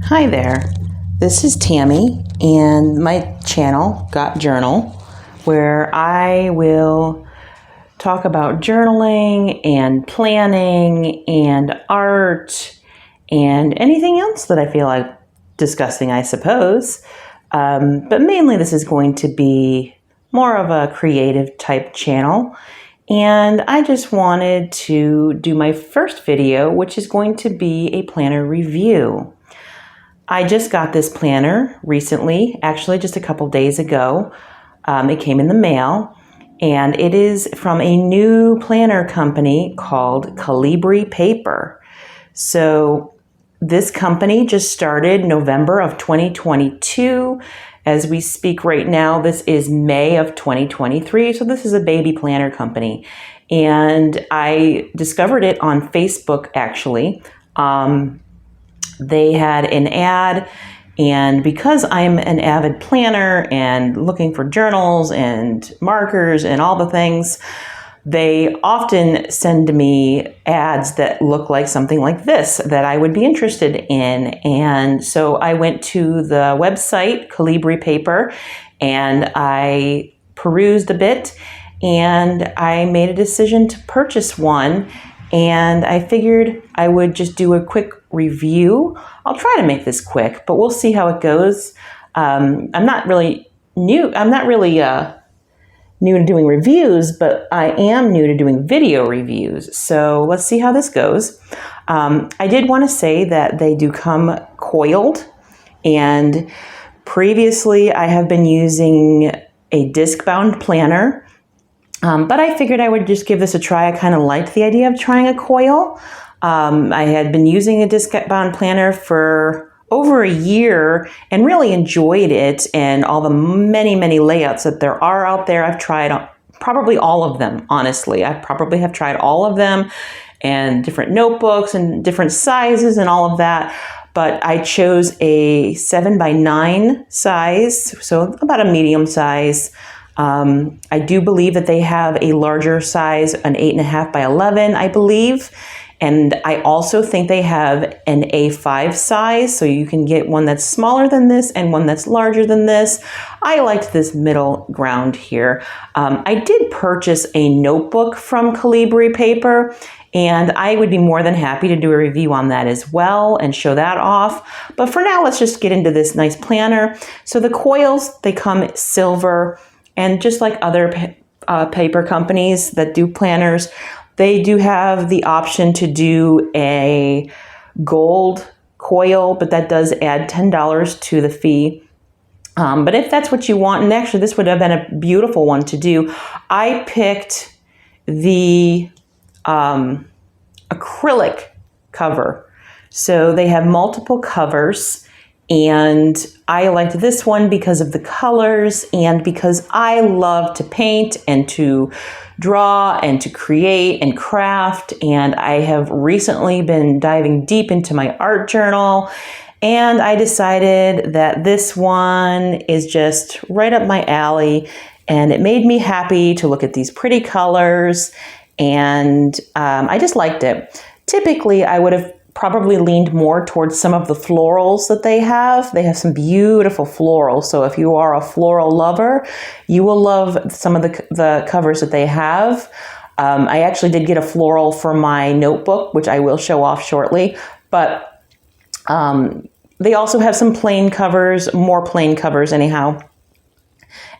Hi there, this is Tammy and my channel, Got Journal, where I will talk about journaling and planning and art and anything else that I feel like discussing, I suppose. But mainly this is going to be more of a creative type channel. And I just wanted to do my first video, which is going to be a planner review. I just got this planner recently, actually just a couple days ago. It came in the mail, and it is from a new planner company called Colibri paper. So this company just started November of 2022. As we speak right now, this is May of 2023. So this is a baby planner company. And I discovered it on Facebook, actually. They had an ad, and because I'm an avid planner and looking for journals and markers and all the things, they often send me ads that look like something like this that I would be interested in. And so I went to the website, Colibri Paper, and I perused a bit, and I made a decision to purchase one. And I figured I would just do a quick review. I'll try to make this quick, but we'll see how it goes. I'm not really new. I'm not really new to doing reviews, but I am new to doing video reviews. So let's see how this goes. I did want to say that they do come coiled, and previously I have been using a disc-bound planner. But I figured I would just give this a try. I kind of liked the idea of trying a coil. I had been using a disc-bound planner for over a year and really enjoyed it and all the many layouts that there are out there. I've tried probably all of them, honestly. I probably have tried all of them and different notebooks and different sizes and all of that. But I chose a 7x9 size, so about a medium size. I do believe that they have a larger size, an 8.5 by 11, I believe. And I also think they have an A5 size, so you can get one that's smaller than this and one that's larger than this. I liked this middle ground here. I did purchase a notebook from Colibri Paper, and I would be more than happy to do a review on that as well and show that off. But for now, let's just get into this nice planner. So the coils, they come silver. And just like other paper companies that do planners, they do have the option to do a gold coil, but that does add $10 to the fee. But if that's what you want, and actually this would have been a beautiful one to do, I picked the acrylic cover. So they have multiple covers. And I liked this one because of the colors and because I love to paint and to draw and to create and craft. And I have recently been diving deep into my art journal, and I decided that this one is just right up my alley, and it made me happy to look at these pretty colors, and I just liked it. Typically, I would have probably leaned more towards some of the florals that they have. They have some beautiful florals. So if you are a floral lover, you will love some of the covers that they have. I actually did get a floral for my notebook, which I will show off shortly. But they also have some plain covers, more plain covers anyhow,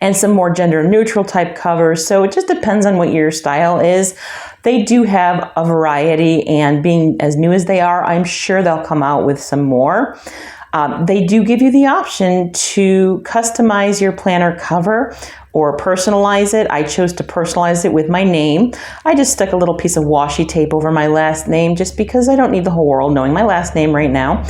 and some more gender neutral type covers. So it just depends on what your style is. They do have a variety, and being as new as they are, I'm sure they'll come out with some more. They do give you the option to customize your planner cover or personalize it. I chose to personalize it with my name. I just stuck a little piece of washi tape over my last name just because I don't need the whole world knowing my last name right now.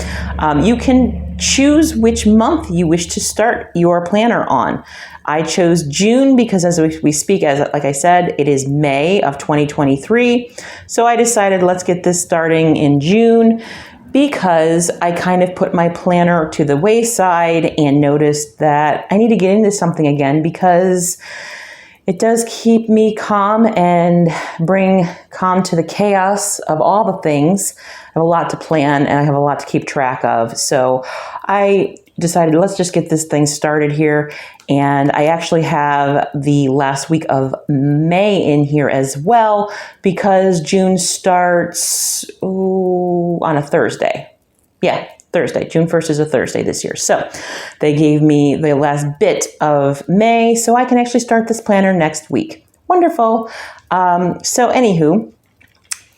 You can choose which month you wish to start your planner on. I chose June because as we speak, like I said, it is May of 2023. So I decided let's get this starting in June, because I kind of put my planner to the wayside and noticed that I need to get into something again, because It does keep me calm and bring calm to the chaos of all the things. I have a lot to plan and I have a lot to keep track of. So I decided, let's just get this thing started here. And I actually have the last week of May in here as well, because June starts on a Thursday. Yeah, Thursday. June 1st is a Thursday this year. So they gave me the last bit of May, so I can actually start this planner next week. Wonderful. So anywho,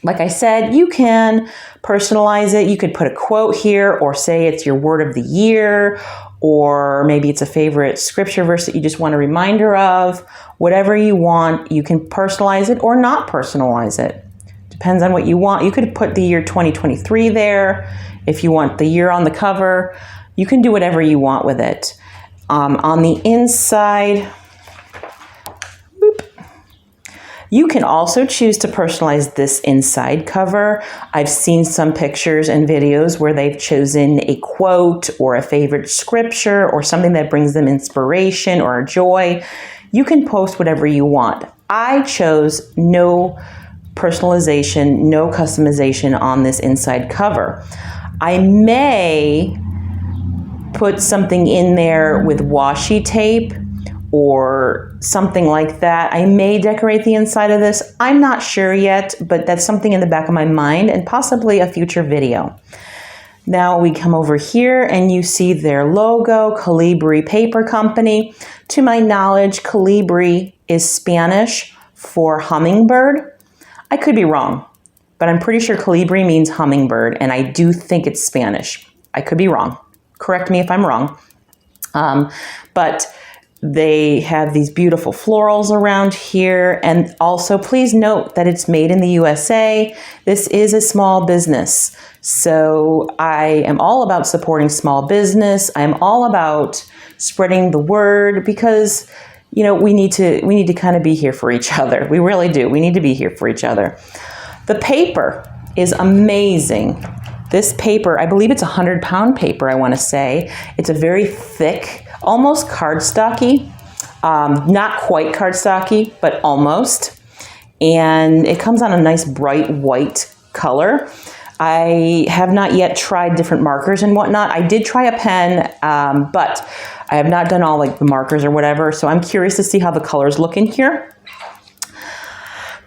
like I said, you can personalize it. You could put a quote here or say it's your word of the year, or maybe it's a favorite scripture verse that you just want a reminder of. Whatever you want, you can personalize it or not personalize it. Depends on what you want. You could put the year 2023 there. If you want the year on the cover, you can do whatever you want with it. On the inside, you can also choose to personalize this inside cover. I've seen some pictures and videos where they've chosen a quote or a favorite scripture or something that brings them inspiration or joy. You can post whatever you want. I chose no personalization, no customization on this inside cover. I may put something in there with washi tape or something like that. I may decorate the inside of this. I'm not sure yet, but that's something in the back of my mind and possibly a future video. Now we come over here and you see their logo, Colibri Paper Company. To my knowledge, Colibri is Spanish for hummingbird. I could be wrong, but I'm pretty sure Colibri means hummingbird, and I do think it's Spanish. I could be wrong. Correct me if I'm wrong. But they have these beautiful florals around here. And also please note that it's made in the USA. This is a small business. So I am all about supporting small business. I'm all about spreading the word because, you know, we need to kind of be here for each other. We really do. We need to be here for each other. The paper is amazing. This paper, I believe it's 100-pound paper, I want to say. It's a very thick, almost cardstocky, not quite cardstocky, but almost. And it comes on a nice bright white color. I have not yet tried different markers and whatnot. I did try a pen, but I have not done all like the markers or whatever. So I'm curious to see how the colors look in here.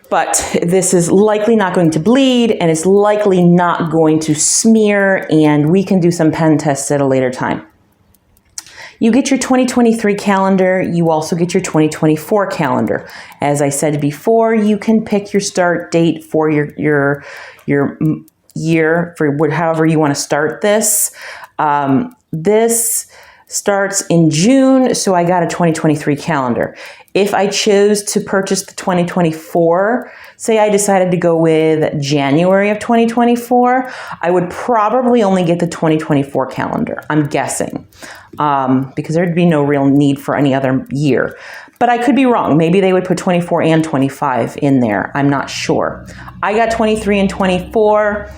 But this is likely not going to bleed and it's likely not going to smear, and we can do some pen tests at a later time. You get your 2023 calendar. You also get your 2024 calendar. As I said before, you can pick your start date for your year, for however you want to start this. This starts in June, so I got a 2023 calendar. If I chose to purchase the 2024, say I decided to go with January of 2024, I would probably only get the 2024 calendar, I'm guessing, because there'd be no real need for any other year. But I could be wrong. Maybe they would put 24 and 25 in there. I'm not sure. I got 23 and 24.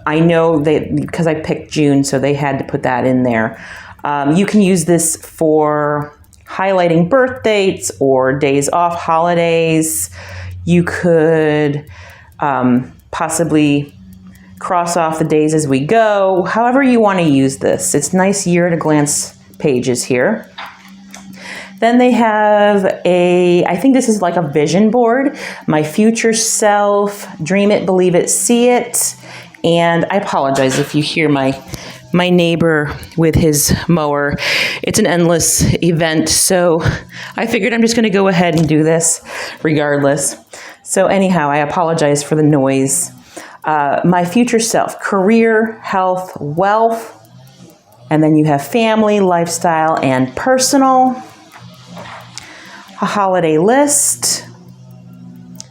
I know because I picked June, so they had to put that in there. You can use this for highlighting birth dates or days off, holidays. You could possibly cross off the days as we go, however you want to use this. It's nice year-at-a-glance pages here. Then they have I think this is like a vision board, my future self, dream it, believe it, see it. And I apologize if you hear my neighbor with his mower. It's an endless event, so I figured I'm just going to go ahead and do this regardless. So anyhow, I apologize for the noise. My future self, career, health, wealth, and then you have family, lifestyle, and personal. A holiday list.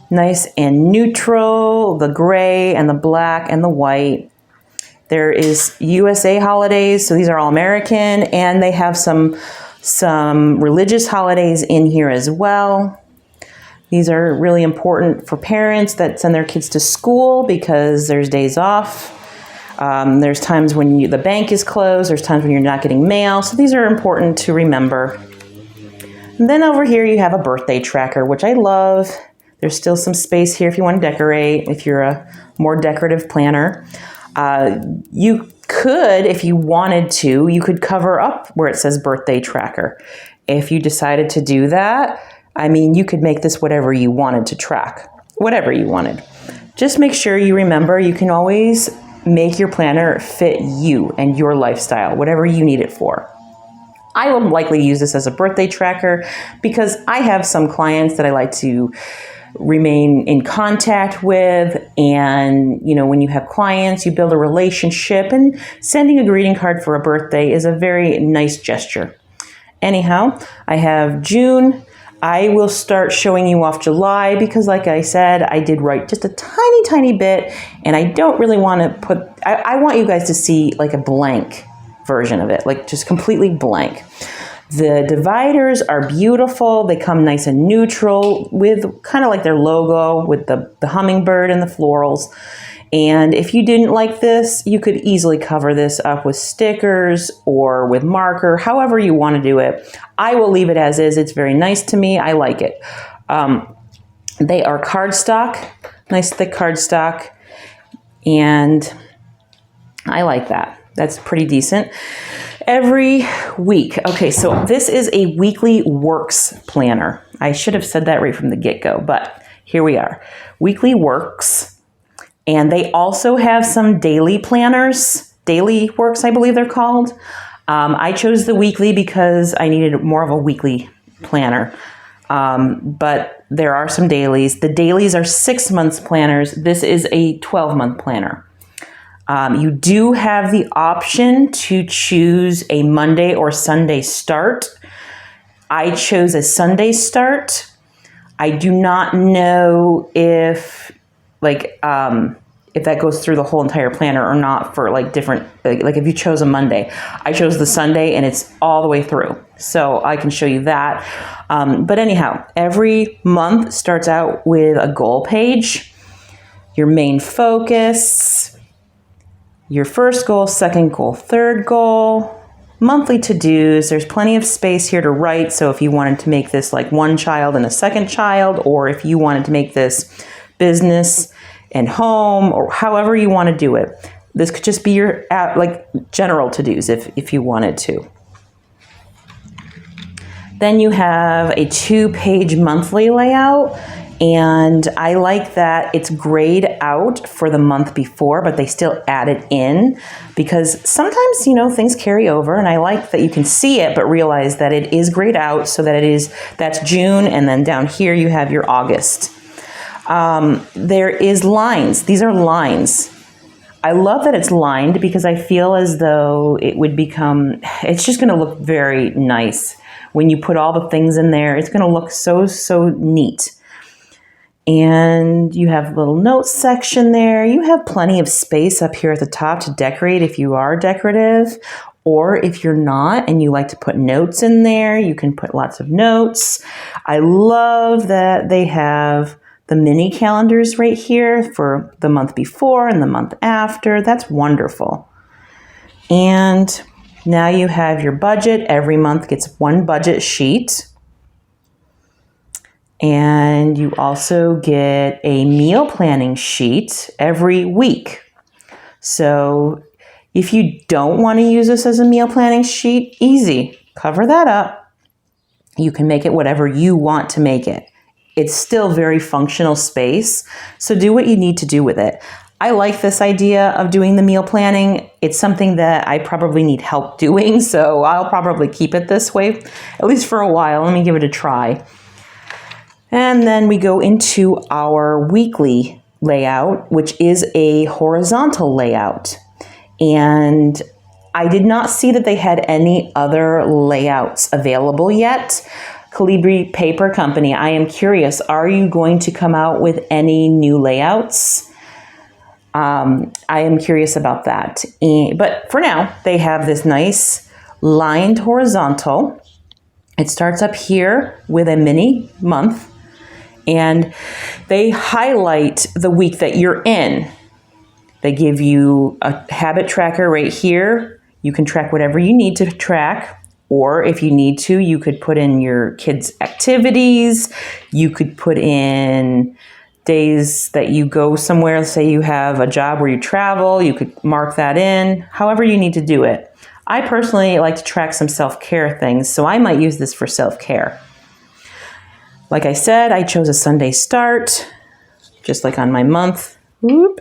Nice and neutral, the gray and the black and the white. There is USA holidays, so these are all American, and they have some religious holidays in here as well. These are really important for parents that send their kids to school because there's days off. There's times when the bank is closed. There's times when you're not getting mail. So these are important to remember. And then over here you have a birthday tracker, which I love. There's still some space here if you want to decorate, if you're a more decorative planner. You could, if you wanted to, you could cover up where it says birthday tracker. If you decided to do that, I mean, you could make this whatever you wanted to track, whatever you wanted. Just make sure you remember you can always make your planner fit you and your lifestyle, whatever you need it for. I will likely use this as a birthday tracker because I have some clients that I like to remain in contact with, and when you have clients, you build a relationship, and sending a greeting card for a birthday is a very nice gesture. Anyhow, I have June. I will start showing you off July because, like I said, I did write just a tiny bit, and I don't really want to put, I want you guys to see like a blank version of it, like just completely blank. The dividers are beautiful. They come nice and neutral with kind of like their logo with the hummingbird and the florals. And if you didn't like this, you could easily cover this up with stickers or with marker, however you want to do it. I will leave it as is. It's very nice to me. I like it. They are cardstock, nice thick cardstock, and I like that. That's pretty decent. Every week. Okay, so this is a weekly works planner. I should have said that right from the get-go, but here we are. Weekly works. And they also have some daily planners. Daily works, I believe they're called. I chose the weekly because I needed more of a weekly planner. But there are some dailies. The dailies are 6 months planners. This is a 12-month planner. You do have the option to choose a Monday or Sunday start. I chose a Sunday start. I do not know if that goes through the whole entire planner or not for like different, like if you chose a Monday. I chose the Sunday and it's all the way through. So I can show you that. But anyhow, every month starts out with a goal page, your main focus, your first goal, second goal, third goal, monthly to-dos. There's plenty of space here to write. So if you wanted to make this like one child and a second child, or if you wanted to make this business and home, or however you want to do it, this could just be your like general to-dos if you wanted to. Then you have a 2-page monthly layout. And I like that it's grayed out for the month before, but they still add it in because sometimes, things carry over, and I like that you can see it, but realize that it is grayed out so that that's June. And then down here you have your August. There is lines. These are lines. I love that it's lined because I feel as though it's just going to look very nice. When you put all the things in there, it's going to look so neat. And you have a little notes section there. You have plenty of space up here at the top to decorate if you are decorative, or if you're not and you like to put notes in there, you can put lots of notes. I love that they have the mini calendars right here for the month before and the month after. That's wonderful. And now you have your budget. Every month gets one budget sheet. And you also get a meal planning sheet every week. So if you don't want to use this as a meal planning sheet, easy. Cover that up. You can make it whatever you want to make it. It's still very functional space, so do what you need to do with it. I like this idea of doing the meal planning. It's something that I probably need help doing, so I'll probably keep it this way, at least for a while. Let me give it a try. And then we go into our weekly layout, which is a horizontal layout. And I did not see that they had any other layouts available yet. Colibri Paper Company, I am curious, are you going to come out with any new layouts? I am curious about that. But for now, they have this nice lined horizontal. It starts up here with a mini month. And they highlight the week that you're in. They give you a habit tracker right here. You can track whatever you need to track. Or if you need to, you could put in your kids' activities. You could put in days that you go somewhere. Say you have a job where you travel, you could mark that in, however you need to do it. I personally like to track some self-care things, so I might use this for self-care. Like I said, I chose a Sunday start, just like on my month. Whoop.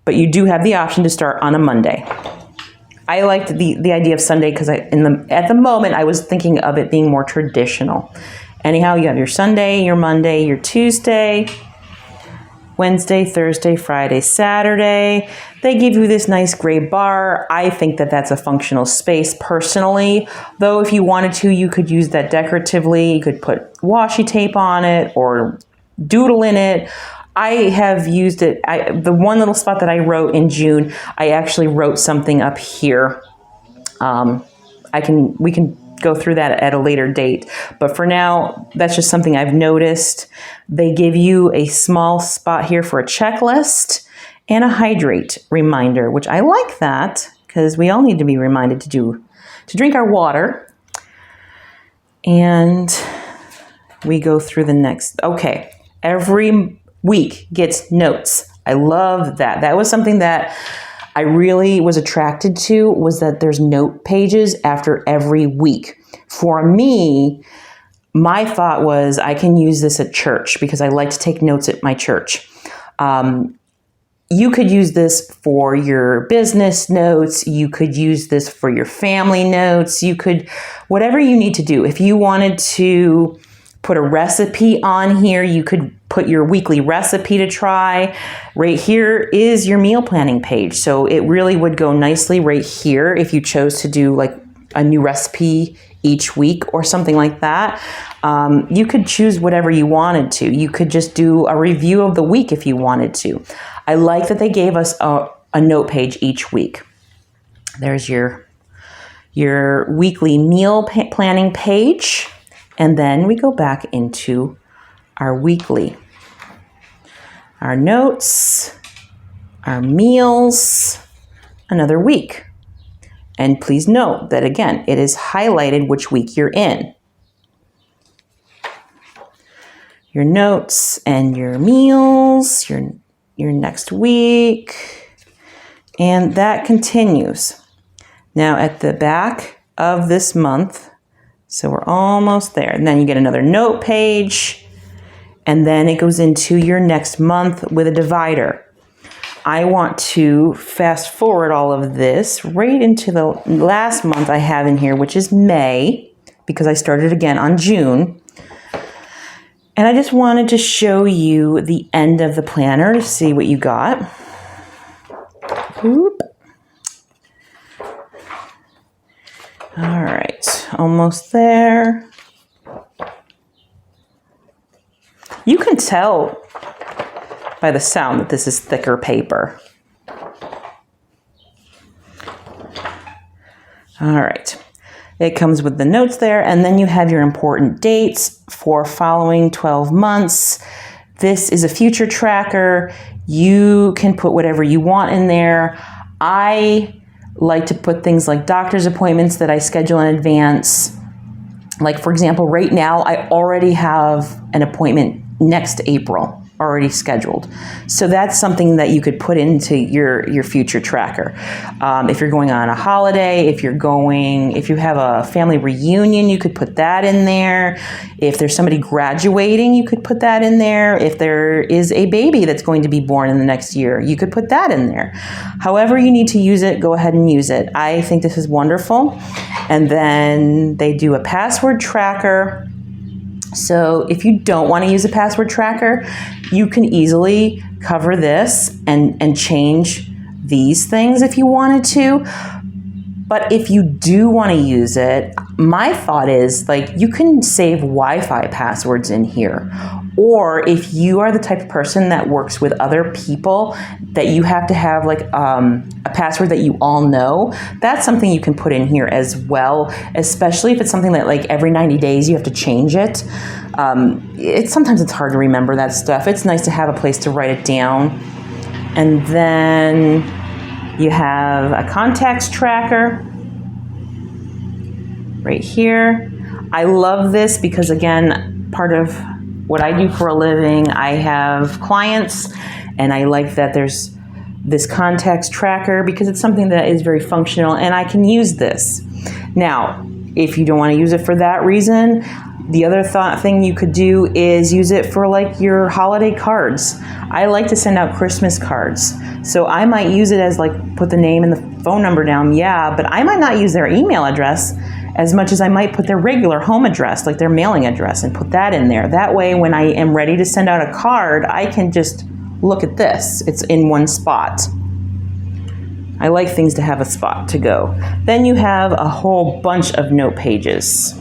But you do have the option to start on a Monday. I liked the idea of Sunday because at the moment I was thinking of it being more traditional. Anyhow, you have your Sunday, your Monday, your Tuesday, Wednesday, Thursday, Friday, Saturday. They give you this nice gray bar. I think that that's a functional space personally. Though if you wanted to, you could use that decoratively. You could put washi tape on it or doodle in it. I have used it. The one little spot that I wrote in June, I actually wrote something up here. We can go through that at a later date. But for now, that's just something I've noticed. They give you a small spot here for a checklist and a hydrate reminder, which I like that because we all need to be reminded to drink our water. And we go through the next. Okay, every week gets notes. I love that. That was something that I really was attracted to, was that there's note pages after every week. For me, my thought was I can use this at church because I like to take notes at my church. You could use this for your business notes. You could use this for your family notes. You could, whatever you need to do. If you wanted to put a recipe on here, you could put your weekly recipe to try. Right here is your meal planning page. So it really would go nicely right here if you chose to do like a new recipe each week or something like that. You could choose whatever you wanted to. You could just do a review of the week if you wanted to. I like that they gave us a note page each week. There's your weekly meal planning page. And then we go back into our weekly. Our notes, our meals, another week. And please note that again, it is highlighted which week you're in. Your notes and your meals, your next week, and that continues. Now at the back of this month, so we're almost there. And then you get another note page, and then it goes into your next month with a divider. I want to fast forward all of this right into the last month I have in here, which is May, because I started again on June. And I just wanted to show you the end of the planner to see what you got. Oop. All right, almost there. You can tell by the sound that this is thicker paper. All right, it comes with the notes there, and then you have your important dates for following 12 months. This is a future tracker. You can put whatever you want in there. I like to put things like doctor's appointments that I schedule in advance. Like for example, right now I already have an appointment next April already scheduled. So that's something that you could put into your future tracker. If you're going on a holiday, if you have a family reunion, you could put that in there. If there's somebody graduating, you could put that in there. If there is a baby that's going to be born in the next year, you could put that in there. However you need to use it, go ahead and use it. I think this is wonderful. And then they do a password tracker. So if you don't want to use a password tracker, you can easily cover this and change these things if you wanted to. But if you do want to use it, my thought is like you can save Wi-Fi passwords in here. Or if you are the type of person that works with other people that you have to have like a password that you all know, that's something you can put in here as well, especially if it's something that like every 90 days you have to change it. Sometimes it's hard to remember that stuff. It's nice to have a place to write it down. And then you have a contacts tracker. right here. I love this because, again, part of what I do for a living, I have clients, and I like that there's this contacts tracker because it's something that is very functional, and I can use this. Now, if you don't want to use it for that reason, the other thing you could do is use it for like your holiday cards. I like to send out Christmas cards. So I might use it as like, put the name and the phone number down, yeah, but I might not use their email address as much as I might put their regular home address, like their mailing address, and put that in there. That way, when I am ready to send out a card, I can just look at this. It's in one spot. I like things to have a spot to go. Then you have a whole bunch of note pages.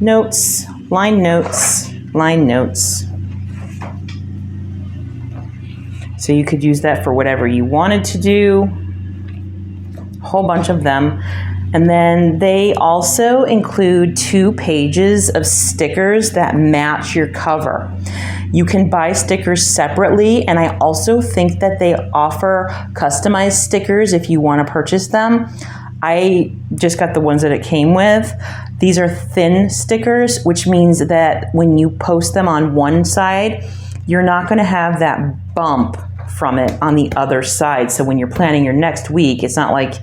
Notes, line notes, line notes. So you could use that for whatever you wanted to do. A whole bunch of them. And then they also include 2 pages of stickers that match your cover. You can buy stickers separately, and I also think that they offer customized stickers if you want to purchase them. I just got the ones that it came with. These are thin stickers, which means that when you post them on one side, you're not going to have that bump from it on the other side. So when you're planning your next week, it's not like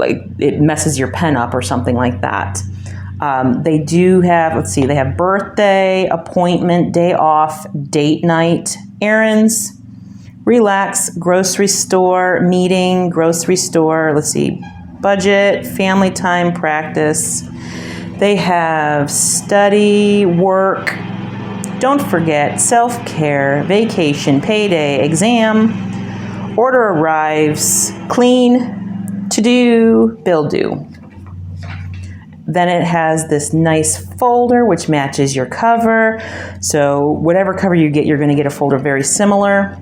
it messes your pen up or something like that. They do have, let's see, they have birthday, appointment, day off, date night, errands, relax, grocery store, meeting, grocery store, let's see, budget, family time, practice. They have study, work, don't forget, self-care, vacation, payday, exam, order arrives, clean, to do, bill due. Then it has this nice folder which matches your cover. So whatever cover you get, you're going to get a folder very similar.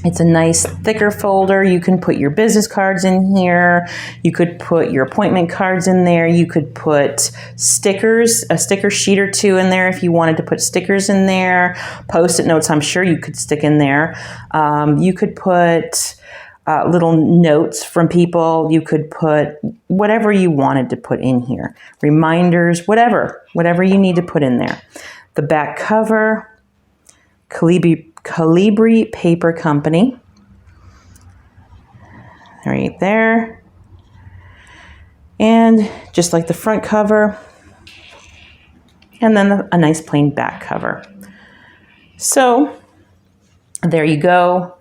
It's a nice thicker folder. You can put your business cards in here. You could put your appointment cards in there. You could put stickers, a sticker sheet or 2 in there if you wanted to put stickers in there. Post-it notes, I'm sure you could stick in there. You could put little notes from people. You could put whatever you wanted to put in here. Reminders, whatever you need to put in there. The back cover, Colibri Paper Company. Right there. And just like the front cover. And then a nice plain back cover. So there you go.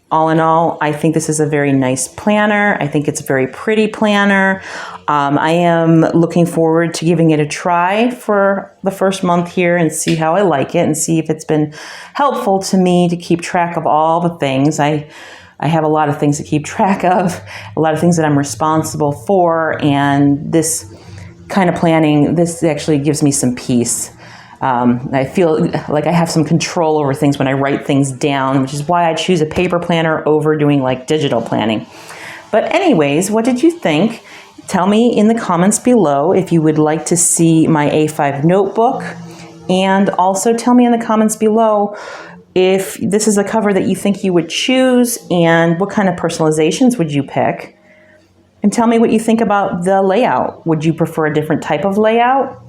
All in all, I think this is a very nice planner. I think it's a very pretty planner. I am looking forward to giving it a try for the first month here and see how I like it and see if it's been helpful to me to keep track of all the things. I have a lot of things to keep track of, a lot of things that I'm responsible for, and this kind of planning, this actually gives me some peace. I feel like I have some control over things when I write things down, which is why I choose a paper planner over doing like digital planning. But anyways, what did you think? Tell me in the comments below if you would like to see my A5 notebook, and also tell me in the comments below if this is a cover that you think you would choose and what kind of personalizations would you pick. And tell me what you think about the layout. Would you prefer a different type of layout?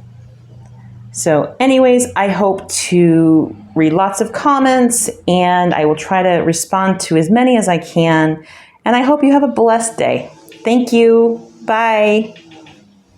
So anyways, I hope to read lots of comments, and I will try to respond to as many as I can. And I hope you have a blessed day. Thank you. Bye.